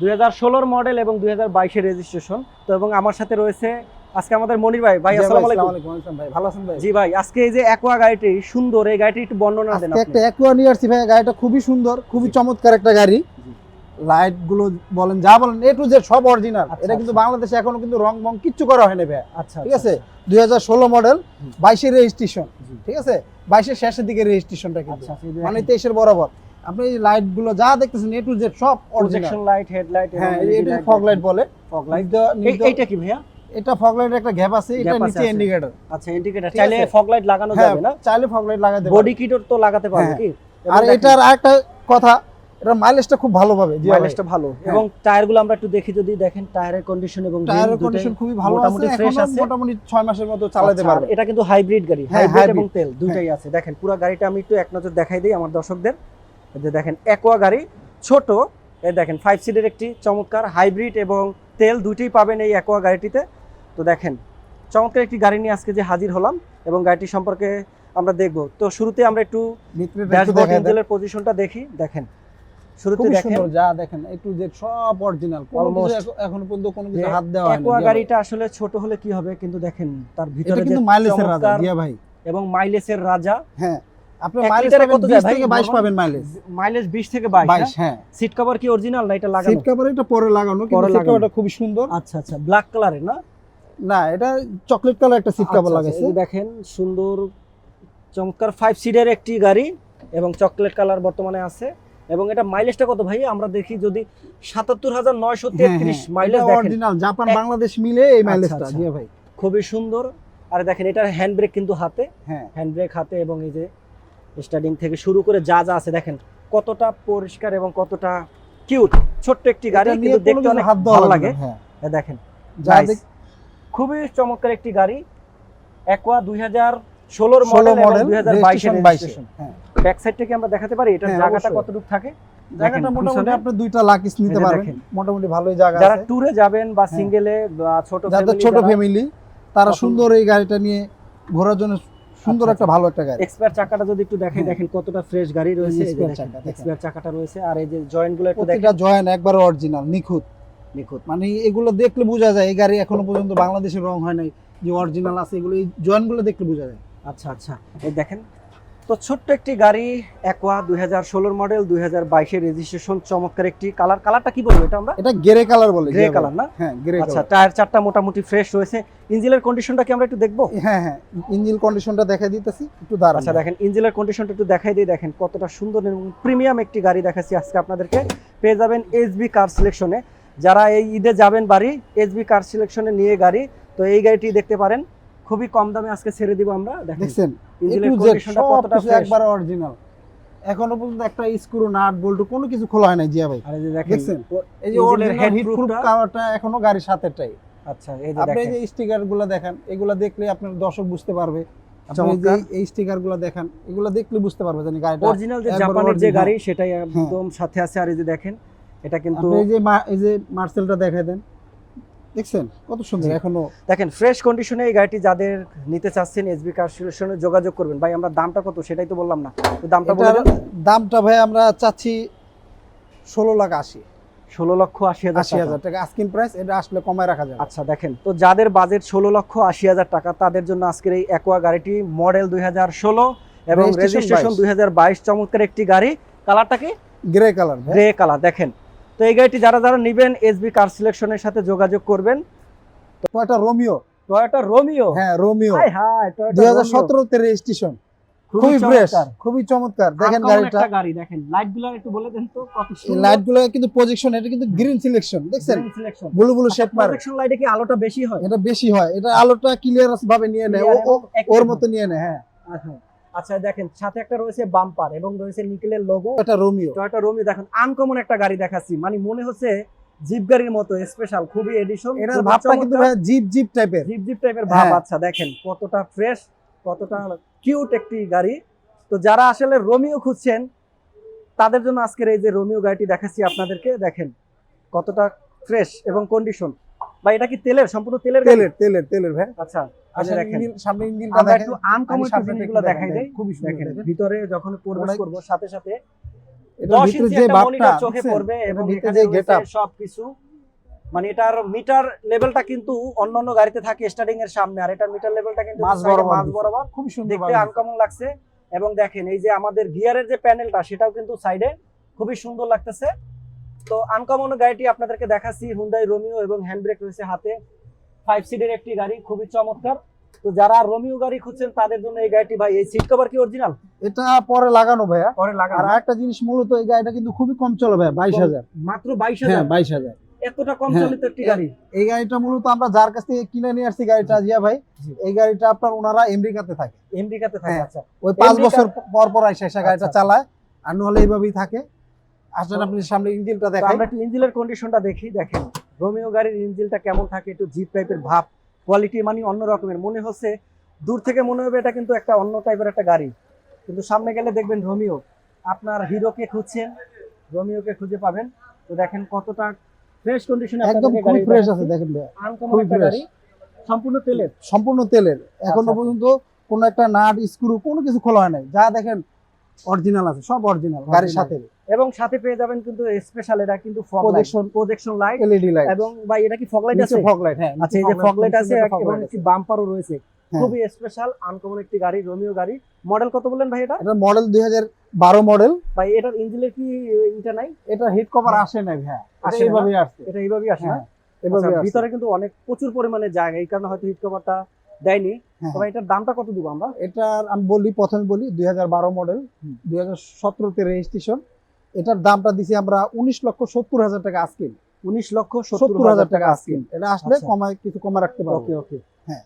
2016 মডেল এবং 2022 রেজিস্ট্রেশন। তো এবং আমার সাথে রয়েছে আজকে আমাদের মনির ভাই। ভাই আসসালামু আলাইকুম। ভাই ভালো আছেন ভাই? জি ভাই, আজকে এই যে অ্যাকোয়া গাড়িটি সুন্দর, এই গাড়িটি একটু বর্ণনা দেন আজকে আপনি। একটা অ্যাকোয়া নিয়ে আসছি ভাই, গাড়িটা খুবই সুন্দর, খুবই চমৎকার একটা গাড়ি। লাইট গুলো বলেন যা বলেন এ টু জেড সব অরিজিনাল। আচ্ছা, এটা কিন্তু আচ্ছা। বাংলাদেশে এখনো কিন্তু রং বং কিচ্ছু করা হয়নি ভাই। আচ্ছা ঠিক আছে, 2016 মডেল, 22 রেজিস্ট্রেশন। জি। ঠিক আছে, 22 শেষের দিকে রেজিস্ট্রেশনটা কিন্তু, আচ্ছা, মানে 23 বরাবর। আপনি এই লাইট গুলো যা দেখতেছেন এ টু জেড সব অরিজিনাল। প্রজেকশন লাইট, হেডলাইট এবং হ্যাঁ, LED এটা লাইট, ফগ লাইট বলে। Fog light. নির্দ- এইটা কি ভাইয়া? এটা ফগ লাইটের একটা গ্যাপ আছে, এটা Gap আছে, নিচে আছে। ইন্ডিকেটর। আচ্ছা, ইন্ডিকেটর ঠিক চাইলে আছে। ফগ লাইট লাগানো হ্যাঁ, যাবে না? চাইলে ফগ লাইট লাগাতে বডি পারবে। কিটও তো লাগাতে পারবে হ্যাঁ। কি? আর এটার আরেকটা কথা, এটা মাইলেজটা খুব ভালো পাবে। জি ভাই, মাইলেজটা ভালো এবং টায়ারগুলো আমরা একটু দেখি যদি, দেখেন টায়ারের কন্ডিশন এবং টায়ারের কন্ডিশন খুবই ভালো আছে, মোটামুটি ফ্রেশ এখনো আছে। মোটামুটি 6 মাসের মতো চালাতে আচ্ছা, পারবে। আর এটা কিন্তু হাইব্রিড গাড়ি, হ্যাঁ, হাইব্রিড এবং hybrid। তেল দুইটাই আছে। দেখেন পুরো গাড়িটা আমি একটু এক নজর দেখাই দিই আমার দর্শকদের। এই যে দেখেন অ্যাকোয়া গাড়ি, ছোট, এই দেখেন 5 সিটের একটি চমৎকার হাইব্রিড এবং তেল দুইটাই পাবেন এই অ্যাকোয়া গাড়িটিতে। তো দেখেন চমৎকার একটি গাড়ি নিয়ে আজকে যে হাজির হলাম এবং গাড়িটি সম্পর্কে আমরা দেখব। তো শুরুতে আমরা একটু ভিতরে একটু ড্যাশবোর্ড দেখায় দেন। ইঞ্জিনের পজিশনটা দেখি। দেখেন শুরুতে খুবই দেখেন সুন্দর, যা দেখেন এ টু জেড সব অরিজিনাল, কোনো কিছু Almost। এখনো পর্যন্ত কোনো যে কিছু হাত দেওয়া হয়নি। অ্যাকোয়া জি ভাই। গাড়িটা আসলে ছোট হলে কি হবে, কিন্তু দেখেন তার এটা ভিতরে যে কিন্তু মাইলেজের রাজা চমৎকার দিয়া ভাই। এবং মাইলেজের রাজা। হ্যাঁ, আপনি 1 মাইলেজ লিটারে পাবেন কত যায় 20 ভাই? থেকে 22 পাবেন মাইলেজ। মাইলেজ 20 থেকে 22। 22, হ্যাঁ। সিট কভার কি অরিজিনাল না এটা লাগানো? সিট কভার এটা পরে লাগানো, কিন্তু পরে সিট লাগানো। কভারটা খুবই সুন্দর। আচ্ছা আচ্ছা, ব্ল্যাক কালারের না? না, এটা চকলেট কালার একটা সিট কভার আচ্ছা, লাগাইছে। এই যে দেখেন সুন্দর চমৎকার 5 সিটের একটি গাড়ি এবং চকলেট কালার বর্তমানে আছে। এবং এটা মাইলেজটা কত ভাই? আমরা দেখি যদি ৭৭,৯৩৩ মাইলেজ দেখেন, অরিজিনাল জাপান এক- বাংলাদেশ মিলে এই আচ্ছা, মাইলেজটা। আচ্ছা। জি ভাই, খুবই সুন্দর। আর দেখেন এটার হ্যান্ড ব্রেক কিন্তু হাতে, হ্যাঁ। হ্যান্ড ব্রেক হাতে এবং এই যে স্টার্টিং থেকে শুরু করে যা যা আছে দেখেন কতটা পরিষ্কার এবং কতটা কিউট। ছোট্ট একটি গাড়ি এটা নিয়ে কিন্তু কোনো দেখতে কিছু অনেক হাত দেওয়া ভালো লাগবে লাগে। না, হ্যাঁ। এই দেখেন যা Nice। দেখ- খুবই চমৎকার একটি গাড়ি, অ্যাকোয়া 2016 মডেল 16 এবং মডেল, 2022 এর রেজিস্ট্রেশন। হ্যাঁ। ব্যাক সাইডটা কি আমরা দেখাতে পারি? এটার হ্যাঁ, জায়গাটা অবশ্যই। কতটুকু থাকে? জায়গাটা দেখেন, মোটামুটি পিছনে আপনি 2টা লাকিস নিতে এই যে পারবেন, দেখেন। মোটামুটি ভালোই জায়গা যারা আছে। ট্যুরে যাবেন বা হ্যাঁ। সিঙ্গেলে বা ছোট যাদের family, ছোট যারা ফ্যামিলি তারা পছন্দ- সুন্দর এই গাড়িটা নিয়ে ঘোরার জন্য সুন্দর আচ্ছা, একটা ভালো একটা গাড়ি। এক্সপায়ার চাকাটা যদি একটু দেখাই, হ্যাঁ। দেখেন কতটা ফ্রেশ গাড়ি রয়েছে। এই যে spare চাকা, দেখেন। এক্সপায়ার চাকাটা রয়েছে আর এই যে জয়েন্ট গুলো একটু দেখেন প্রতিটা জয়েন্ট একবার অরিজিনাল, নিখুঁত। নিখুঁত। মানে এগুলো দেখলে বোঝা যায় এই গাড়ি এখনো পর্যন্ত বাংলাদেশে রং হয় নাই, যে অরিজিনাল আছে এগুলো, এই জয়েন্ট গুলো দেখলে বোঝা যায়। আচ্ছা আচ্ছা, এই দেখেন তো ছোট্ট একটি গাড়ি অ্যাকোয়া 2016 মডেল 2022 এর রেজিস্ট্রেশন, চমৎকার একটি কালার। কালারটা কি বলবো এটা আমরা? এটা গ্রে কালার বলে। গ্রে জি ভাই। কালার না? হ্যাঁ, গ্রে আচ্ছা, কালার। টায়ার চারটা মোটামুটি ফ্রেশ রয়েছে। ইঞ্জিনের কন্ডিশনটা কি আমরা একটু দেখবো? হ্যাঁ হ্যাঁ, ইঞ্জিন কন্ডিশনটা দেখাই দিতেছি, একটু দাঁড়ান। আচ্ছা দেখেন ইঞ্জিনের কন্ডিশনটা একটু দেখাই দিই। দেখেন কতটা সুন্দর এবং প্রিমিয়াম একটি গাড়ি দেখাচ্ছি আজকে আপনাদেরকে। পেয়ে যাবেন এসবি কার সিলেকশনে। যারা এই ঈদে যাবেন বাড়ি, এসবি কার সিলেকশনে নিয়ে গাড়ি, তো এই গাড়িটি দেখতে পারেন। খুবই কম দামে আজকে ছেড়ে দিব আমরা। দেখেন দেখছেন ইঞ্জিনের A to Z কন্ডিশনটা সব কতটা কিছু ফ্রেশ। একবার অরিজিনাল, এখনো পর্যন্ত একটা স্ক্রু নাট বল্টু কোনো কিছু খোলা হয় না। জিয়া ভাই, আর এই যে দেখেন দেখছেন? এই যে ইঞ্জিনের অরিজিনাল head হিট প্রুফ proofটা- কাভারটা এখনো গাড়ির সাথেটাই। আচ্ছা, এই যে আপনি এই দেখেন যে স্টিকার গুলো দেখেন, এগুলো দেখলে আপনার দর্শক বুঝতে পারবে। আপনি এই যে চমৎকার। এই স্টিকার গুলো দেখেন, এগুলো দেখলে বুঝতে পারবে যে গাড়িটা অরিজিনাল যে একবার জাপানের যে original। গাড়ি সেটাই একদম সাথে আছে। আর এই যে দেখেন এটা কিন্তু আপনি এই যে মার্সেলটা দেখাই দেন, দেখছেন কত সুন্দর জি। এখনো। দেখেন ফ্রেশ কন্ডিশনে এই গাড়িটি যাদের নিতে চাচ্ছেন এসবি কার সলিউশনে যোগাযোগ করবেন। ভাই আমরা দামটা কত সেটাই তো বললাম না, তো দামটা বলে এটার দেন। দামটা ভাই আমরা চাচ্ছি 16,80,000 16,80,000 টাকা আস্কিং প্রাইস, এটা আসলে কমায় রাখা যাবে। আচ্ছা দেখেন, তো যাদের বাজেট 16,80,000 টাকা তাদের জন্য আজকের এই অ্যাকোয়া গাড়িটি মডেল 2016 এবং Registration রেজিস্ট্রেশন 2022, চমৎকার একটি গাড়ি। কালারটা কি? Grey colour. Grey colour. দেখেন তো এই গাড়িটি যারা যারা নেবেন এসবি কার সিলেকশনের সাথে যোগাযোগ করবেন। Toyota Romeo. Toyota Romeo. হ্যাঁ, রোমিও হাই হাই, টয়োটা 2017 তে রেজিস্ট্রেশন, খুবই ফ্রেশ, খুবই চমৎকার। দেখেন গাড়িটা, গাড়ি দেখেন, লাইটগুলো একটু বলে দেন তো কত এই সুন্দর। লাইট গুলো কিন্তু প্রজেকশন, এটা কিন্তু গ্রিন সিলেকশন, দেখছেন Green selection। Blue blue shade মারে। প্রজেকশন লাইটে কি আলোটা বেশি হয়? এটা বেশি হয়, এটা আলোটা ক্লিয়ার ভাবে নিয়ে নেয়, Clear এবং ওর accurate মতো নিয়ে নেয়। হ্যাঁ, আচ্ছা আচ্ছা, দেখেন সাথে একটা রয়েছে বাম্পার এবং রয়েছে নিকেলের লোগো। এটা রোমিও। টয়োটা রোমিও দেখেন আনকমন একটা গাড়ি দেখাচ্ছি, মানে মনে হচ্ছে জিপ গাড়ির মতো স্পেশাল, খুবই এডিশন। এটার ভাবটা কিন্তু ভাই জিপ জিপ টাইপের। জিপ জিপ টাইপের ভাব। হ্যাঁ। আচ্ছা দেখেন কতটা ফ্রেশ কতটা কিউট একটি গাড়ি। তো যারা আসলে রোমিও খুঁজছেন তাদের জন্য আজকের এই যে রোমিও গাড়িটি দেখাচ্ছি আপনাদেরকে। দেখেন কতটা ফ্রেশ এবং কন্ডিশন। বা এটা কি তেলের, সম্পূর্ণ তেলের গাড়ি? তেলের ভাই। আচ্ছা, আসলে দেখেন সামনে ইঞ্জিনটা আমরা দেখেন, একটু আনকমন সামনেটা জিনিসগুলো একটু দেখাই দেখেন, দেই। খুবই সুন্দর দেখেন দেখেন। ভিতরে যখন প্রবেশ অনেক- করব সাথে সাথে এটার 10 ভিতরে ইঞ্চি যে একটা বাপটা মনিটর চোখে দেখছেন? পড়বে এটার এবং ভিতরে এখানে যে রয়েছে গেটআপ, সবকিছু। মানে এটার মিটার লেভেলটা কিন্তু অন্যান্য গাড়িতে থাকে স্টার্টিং এর সামনে, আর এটার মিটার লেভেলটা কিন্তু মাঝ সাইডে বরাবর মাঝ দিছে। বরাবর। খুবই সুন্দর দেখতে আনকমন লাগছে। এবং দেখেন এই যে আমাদের গিয়ারের যে প্যানেলটা সেটাও কিন্তু সাইডে খুবই সুন্দর লাগতেছে। তো আনকমন গাড়িটি আপনাদেরকে দেখাচ্ছি, হুন্ডাই রোমিও, এবং হ্যান্ড ব্রেক রয়েছে হাতে। 5 সিটের একটি গাড়ি, খুবই চমৎকার। তো যারা রোমিও গাড়ি খুঁজছেন তাদের জন্য এই গাড়িটি। ভাই এই সিট কভার কি অরিজিনাল? এটা পরে লাগানো ভাইয়া। পরে আর লাগানো? একটা জিনিস, মূলত এই গাড়িটা কিন্তু খুবই কম চলে ভাইয়া, 22,000। মাত্র হ্যাঁ 22,000? 22,000। এতটা কম হ্যাঁ, চলিত একটি গাড়ি? এই গাড়িটা মূলত আমরা যার কাছ থেকে কিনে নিয়ে আসছি গাড়িটা, জিয়া ভাই, জি। এই গাড়িটা আপনার ওনারা আমেরিকাতে থাকে। আমেরিকাতে থাকে? হ্যাঁ। আচ্ছা। ওই 5 আমেরিকা- বছর পর পর এসে গাড়িটা আচ্ছা। চালায়, আর নাহলে এইভাবেই থাকে। আসলে আপনি সামনে ইঞ্জিনটা তো দেখাই। আমরা একটু ইঞ্জিনের কন্ডিশনটা দেখি। দেখেন রোমিও গাড়ির ইঞ্জিনটা কেমন থাকে, একটু জিপ টাইপের ভাব, কোয়ালিটি মানে অন্য রকমের মনে হচ্ছে। দূর থেকে মনে হবে এটা কিন্তু একটা অন্য টাইপের একটা গাড়ি, কিন্তু সামনে গেলে দেখবেন রোমিও। আপনার হিরোকে খুঁজছেন, রোমিওকে খুঁজে পাবেন। তো দেখেন কতটা ফ্রেশ কন্ডিশনে একদম খুবই ফ্রেশ আছে, দেখেন ভাইয়া, আনকমন খুবই একটা fresh। গাড়ি, সম্পূর্ণ তেলের। সম্পূর্ণ তেলের। এখনো আচ্ছা। পর্যন্ত কোনো একটা নাট স্ক্রু কোনো কিছু খোলা হয় নাই, যা দেখেন অরিজিনাল আছে, সব অরিজিনাল গাড়ির সাথে। এবং সাথে পেয়ে যাবেন কিন্তু স্পেশাল, এটা কিন্তু fog light, projection light, LED light এবং ভাই এটা কি ফগ লাইট আছে? Fog light. হ্যাঁ, আচ্ছা, এই যে ফগ লাইট আছে এবং এটা একটি বাম্পারও রয়েছে। খুবই স্পেশাল আনকমন একটি গাড়ি, রোমিও গাড়ি। মডেল কত বললেন ভাই এটা? Model 2012 model. ভাই এটার ইঞ্জিনের কি এটা নাই? এটা হিট কভার আসে নাই ভাই, আসে না? এইভাবেই আসছে। এটা এইভাবেই আসে না? হ্যাঁ, এভাবে আচ্ছা, আসছে। ভিতরে কিন্তু অনেক প্রচুর পরিমাণে জায়গা, এই কারণে হয়তো হিট কভারটা দেয়নি। হ্যাঁ, তবে এটার দামটা কত দিব আমরা? এটার আমি প্রথমে বলি 2012 মডেল, 2017 রেজিস্ট্রেশন। এটার দামটা দিছি আমরা 19,70,000 টাকা আজকে। 19,70,000 টাকা আজকে। এটা আসলে আচ্ছা। কিছু কমায় রাখতে পারবো। ওকে ওকে। হ্যাঁ।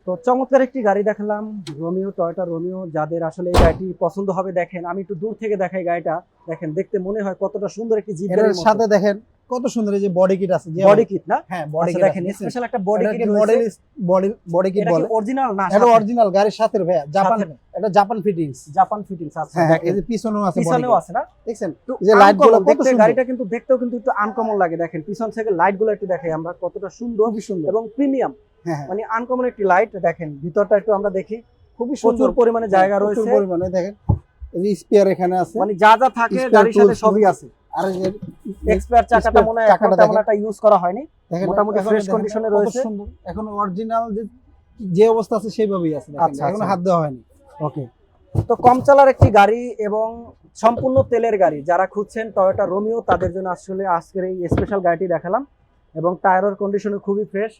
তো চমৎকার একটি গাড়ি দেখালাম, রোমিও, টয়োটা রোমিও। যাদের আসলে এই গাড়িটি পছন্দ হবে, দেখেন আমি একটু দূর থেকে দেখাই গাড়িটা। দেখেন দেখতে মনে হয় কতটা সুন্দর একটি জিপ এটার গাড়ির মতো। সাথে দেখেন কত সুন্দর এই যে বডি কিট আছে, বডি কিট না? হ্যাঁ বডি আচ্ছা, কিট দেখেন স্পেশাল একটা বডি কিট রয়েছে। মডেল বডি কিট এটা কি বলে। অরিজিনাল না? এটা অরিজিনাল গাড়ির সাথে ভাইয়া, জাপান, সাথে না? এটা জাপান ফিটিংস। জাপান ফিটিংস আছে। হ্যাঁ, এই দেখেন যে পিছনেও আছে, পিছনেও আছে না? দেখছেন তো এই যে লাইট গুলো কত দেখতে, সুন্দর। গাড়িটা কিন্তু দেখতেও কিন্তু একটু আনকমন লাগে। দেখেন পিছন থেকে লাইট গুলো একটু দেখাই আমরা, কতটা সুন্দর খুবই সুন্দর এবং প্রিমিয়াম। হ্যাঁ, হ্যাঁ, মানে আনকমন একটি লাইট। দেখেন ভিতরটা একটু আমরা দেখি, খুবই প্রচুর সুন্দর পরিমাণে জায়গা প্রচুর রয়েছে। পরিমাণে দেখেন এই যে স্পেয়ার এখানে আছে, মানে যা যা থাকে Spare গাড়ির সাথে tools, সবই আছে। আর এই যে এক্সপায়ার চাকাটা Spare মনে হয় এখন চাকাটা তেমন দেখেন। একটা ইউজ করা হয়নি, দেখেন মোটামুটি এখন ফ্রেশ দেখেন কন্ডিশনে কত রয়েছে। সুন্দর। এখন অরিজিনাল যে অবস্থা আছে সেইভাবেই আছে, দেখেন আচ্ছা, এখনো আচ্ছা। হাত দেওয়া হয়নি। ওকে। তো কম চালার একটি গাড়ি এবং সম্পূর্ণ তেলের গাড়ি যারা খুঁজছেন টয়োটা রোমিও, তাদের জন্য আসলে আজকের এই স্পেশাল গাড়িটি দেখালাম। এবং টায়ারের কন্ডিশনে খুবই ফ্রেশ।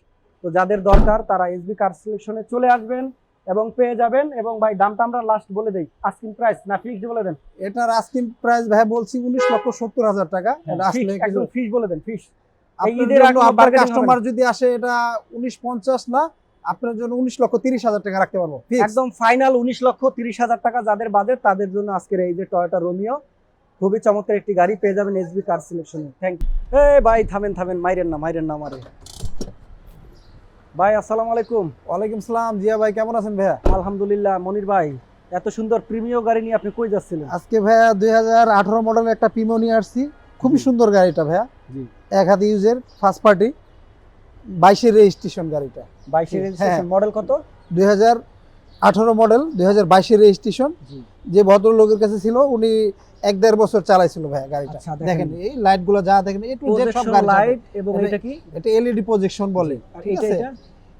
তো যাদের দরকার তারা এসবি কার সিলেকশনে চলে আসবেন এবং পেয়ে যাবেন। এবং ভাই দামটা আমরা লাস্ট বলে দেই, আস্কিং প্রাইস না ফিক্সড বলে দেন? এটার আস্কিং প্রাইস ভাই বলছি 19,70,000 টাকা। এটা আসলে কিছু একদম ফিক্স বলে দেন, ফিক্স। এই আপনার ঈদের জন্য, আগে আপনার bargaining হবে কাস্টমার না। যদি আসে এটা 19,50 না, আপনার জন্য 19,30,000 টাকা রাখতে পারবো fix। একদম ফাইনাল 19,30,000 টাকা যাদের বাজেট, তাদের জন্য আজকের এই যে টয়োটা রোমিও, খুবই চমৎকার একটি গাড়ি পেয়ে যাবেন এসবি কার সিলেকশনে। Thank you. এই ভাই থামেন থামেন, মাইরেন না মারে। ভাই আসসালামু আলাইকুম। ওয়ালাইকুম সালাম, জিয়া ভাই কেমন আছেন ভাইয়া? আলহামদুলিল্লাহ। মনির ভাই, এত সুন্দর প্রিমিয় গাড়ি নিয়ে আপনি কই যাচ্ছিলেন? আজকে ভাইয়া 2018 মডেলের একটা পিমো নিয়ে আসছি। খুবই জি। সুন্দর গাড়িটা ভাইয়া, জি। এক হাতে ইউজের, ফার্স্ট পার্টি, 22 রেজিস্ট্রেশন গাড়িটা। 22 রেজিস্ট্রেশন, হ্যাঁ। মডেল কত? 2018 মডেল, 2022 রেজিস্ট্রেশন। জি। যে ভদ্রলোকের কাছে ছিল উনি 1-1.5 বছর চালাইছিল ভাইয়া গাড়িটা। আচ্ছা, দেখেন এই লাইট গুলো যা দেখেন, একটু যে সব প্রজেকশন গাড়ি লাইট এবং এটা- এটা কি? এটা এলইডি প্রজেকশন বলে, আর ঠিক এটা আছে? এটা?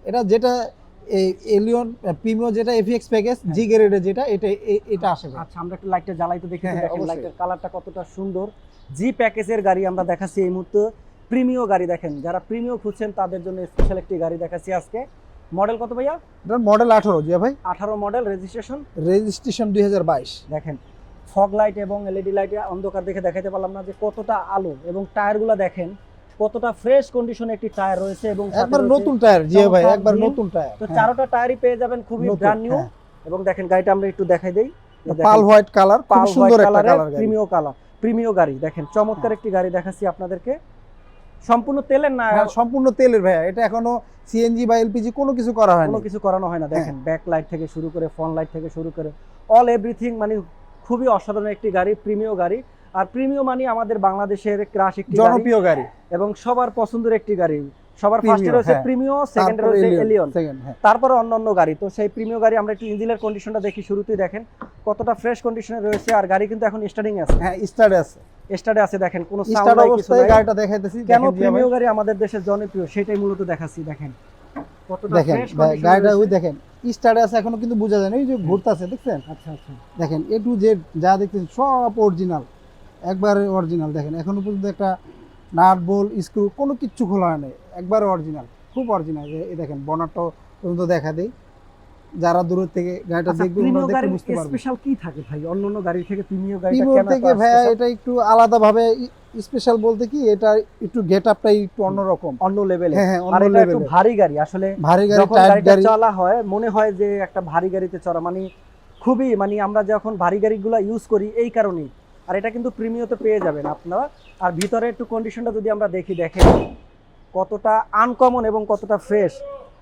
এটা যেটা এই এলিয়ন প্রিমিয়াম যেটা এফএক্স প্যাকেজ হ্যাঁ। জি গ্রেডের যেটা, এটা আসে ভাই। আচ্ছা, আমরা একটু লাইটটা জ্বালাইতে দেখি। হ্যাঁ, দেখেন অবশ্যই। লাইটের কালারটা কতটা সুন্দর। জি প্যাকেজের গাড়ি আমরা দেখাচ্ছি এই মুহূর্তে, প্রিমিয় গাড়ি। দেখেন যারা প্রিমিয় খুঁজছেন তাদের জন্য স্পেশাল একটি গাড়ি দেখাচ্ছি আজকে। মডেল কত ভাইয়া? এটার মডেল 18 জিয়া ভাই, 18 মডেল, রেজিস্ট্রেশন। রেজিস্ট্রেশন 2022। দেখেন ফগ লাইট এবং এলইডি লাইটে অন্ধকার দেখে দেখাতে পারলাম না যে কতটা আলো। এবং টায়ারগুলো দেখেন কতটা ফ্রেশ কন্ডিশনে একটি টায়ার রয়েছে এবং সাথে একবার রয়েছে- নতুন টায়ার জিয়া ভাই, চমৎকার একবার rim। নতুন টায়ার। তো চারোটা টায়ারই পেয়ে যাবেন খুবই নতুন, ব্র্যান্ড নিউ। হ্যাঁ। এবং দেখেন গাড়িটা আমরা একটু দেখাই দেই। পাল হোয়াইট কালার, খুব সুন্দর একটা কালার গাড়ি। প্রিমিয় গাড়ি। দেখেন চমৎকার একটি গাড়ি দেখাচ্ছি আপনাদেরকে। সম্পূর্ণ তেলের না হ্যাঁ, সম্পূর্ণ তেলের ভাইয়া, এটা এখনো সিএনজি বা এলপিজি কোনো কিছু করা হয়নি। কোনো কিছু করানো হয় না। দেখেন ব্যাক লাইট থেকে শুরু করে ফ্রন্ট লাইট থেকে শুরু করে অল এভরিথিং, মানে খুবই অসাধারণ একটি গাড়ি, প্রিমিয় গাড়ি। আর প্রিমিয় মানে আমাদের বাংলাদেশের ক্রাশ একটি গাড়ি জনপ্রিয় গাড়ি এবং সবার পছন্দের একটি গাড়ি। সবার Premio, ফার্স্টে রয়েছে হ্যাঁ। প্রিমিয়, সেকেন্ডে তারপরে রয়েছে Allion, এলিয়ন, second, হ্যাঁ। তারপরে অন্যান্য গাড়ি। তো সেই প্রিমিয় গাড়ি আমরা একটু ইঞ্জিনের কন্ডিশনটা দেখি শুরুতেই। দেখেন কতটা ফ্রেশ কন্ডিশনে রয়েছে, আর গাড়ি কিন্তু এখন স্টার্টিং আছে, হ্যাঁ স্টার্টে আছে, স্টার্টে আছে। দেখেন কোনো সাউন্ড স্টার্ট নাই, কিছু অবস্থায় নাই। গাড়িটা দেখাইতেছি। কেন দেখেন জিয়া ভাই, প্রিমিয় গাড়ি আমাদের দেশের জনপ্রিয় সেটাই মূলত দেখাচ্ছি। দেখেন কতটা দেখেন ফ্রেশ গাড়িটা ওই কন্ডিশনে। দেখেন স্টার্টে আছে, এখনো কিন্তু বোঝা যায় না, এই যে ঘুরতেছে দেখছেন। আচ্ছা আচ্ছা, দেখেন এ টু জেড যা দেখতেছেন সব অরিজিনাল, একবারে অরিজিনাল। দেখেন এখনো পর্যন্ত একটা নাট বোল্ট স্ক্রু কোনো কিচ্ছু খোলা হয় নাই, একবারে অরিজিনাল, খুব অরিজিনাল। এই দেখেন বনারটা পর্যন্ত দেখা দেই, যারা দূর থেকে গাড়িটা আচ্ছা দেখবে প্রিমিয় ওনারা দেখে গাড়ির বুঝতে পারবে। স্পেশাল কি থাকে ভাই অন্যান্য গাড়ি থেকে প্রিমিয় গাড়িটা প্রিমিয়ার কেন থেকে ভাইয়া এটা একটু আলাদা ভাবে স্পেশাল বলতে কি, এটা একটু গেটআপটাই একটু অন্যরকম, অন্য লেভেলে? হ্যাঁ হ্যাঁ আর অন্য এটা একটু লেভেলে। ভারী গাড়ি, আসলে ভারী গাড়ি, যখন টায়ার গাড়িটা গাড়ি, চলা হয় মনে হয় যে একটা ভারী গাড়িতে চড়া, মানে খুবই, মানে আমরা যখন ভারী গাড়িগুলো ইউজ করি এই কারণেই। আর এটা কিন্তু প্রিমিয়তে পেয়ে যাবেন আপনারা। আর ভিতরে একটু কন্ডিশনটা যদি আমরা দেখি, দেখেন কতটা আনকমন এবং কতটা ফ্রেশ।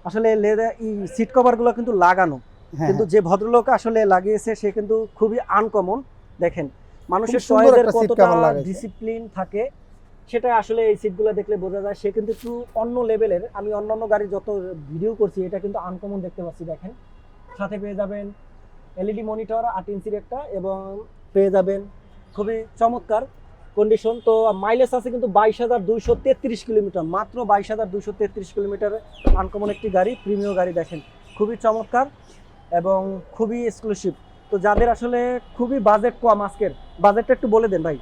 আসলে লেদার সিট কভারগুলো কিন্তু লাগানো, হ্যাঁ, কিন্তু যে ভদ্রলোক আসলে লাগিয়েছে সে কিন্তু খুবই আনকমন। দেখেন মানুষের খুব সুন্দর চয়েসের একটা seat কতটা cover লাগাইছে। ডিসিপ্লিন থাকে সেটা আসলে এই সিটগুলো দেখলে বোঝা যায়। সে কিন্তু একটু অন্য লেভেলের। আমি অন্যান্য গাড়ি যত ভিডিও করছি এটা কিন্তু আনকমন দেখতে পাচ্ছি। দেখেন সাথে পেয়ে যাবেন এলইডি মনিটর 8 ইঞ্চির একটা, এবং পেয়ে যাবেন খুবই চমৎকার কন্ডিশন। তো মাইলেজ আছে কিন্তু 22,233 কিলোমিটার, মাত্র 22,233 কিলোমিটার। আনকমন একটি গাড়ি, প্রিমিয় গাড়ি। দেখেন খুবই চমৎকার এবং খুবই এক্সক্লুসিভ। তো যাদের আসলে খুবই বাজেট কম, আজকের বাজেটটা একটু বলে দেন ভাই।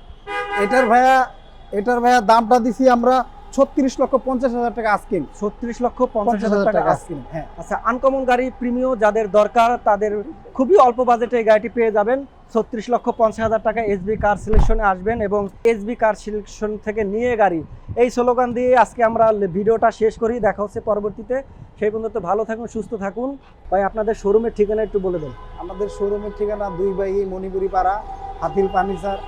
এটার ভাইয়া দামটা দিছি আমরা 36,50,000 টাকা আস্কিং। 36,50,000 টাকা আজকে। হ্যাঁ। আচ্ছা আনকমন গাড়ি প্রিমিয় যাদের দরকার তাদের খুবই অল্প বাজেটে এই গাড়িটি পেয়ে যাবেন 36,50,000 টাকা। এসবি কার সিলেকশনে আসবেন এবং এসবি কার সিলেকশন থেকে নিয়ে গাড়ি, এই স্লোগান দিয়ে আজকে আমরা ভিডিওটা শেষ করি। দেখা হচ্ছে পরবর্তীতে, সেই পর্যন্ত ভালো থাকুন, সুস্থ থাকুন। ভাই আপনাদের শোরুমের ঠিকানা একটু বলে দেন। আমাদের শোরুমের ঠিকানা 2 বাই মণিপুরি পাড়া, হাতিল ফার্নিচার,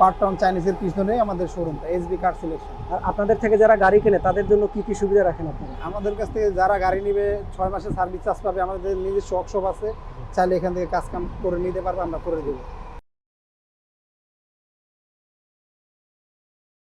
পার্ট টাউন চাইনিজের পিছনে আমাদের শোরুমটা, এসবি কার সিলেকশন। আর আপনাদের থেকে যারা গাড়ি কেনে তাদের জন্য কি কি সুবিধা রাখেন আপনারা? আমাদের কাছ থেকে যারা গাড়ি নেবে 6 মাসের সার্ভিস চার্জ পাবে, আমাদের নিজস্ব ওয়ার্কশপ আছে, চাইলে এখান থেকে কাজ কাম করে নিতে পারবে, আমরা করে দেবো।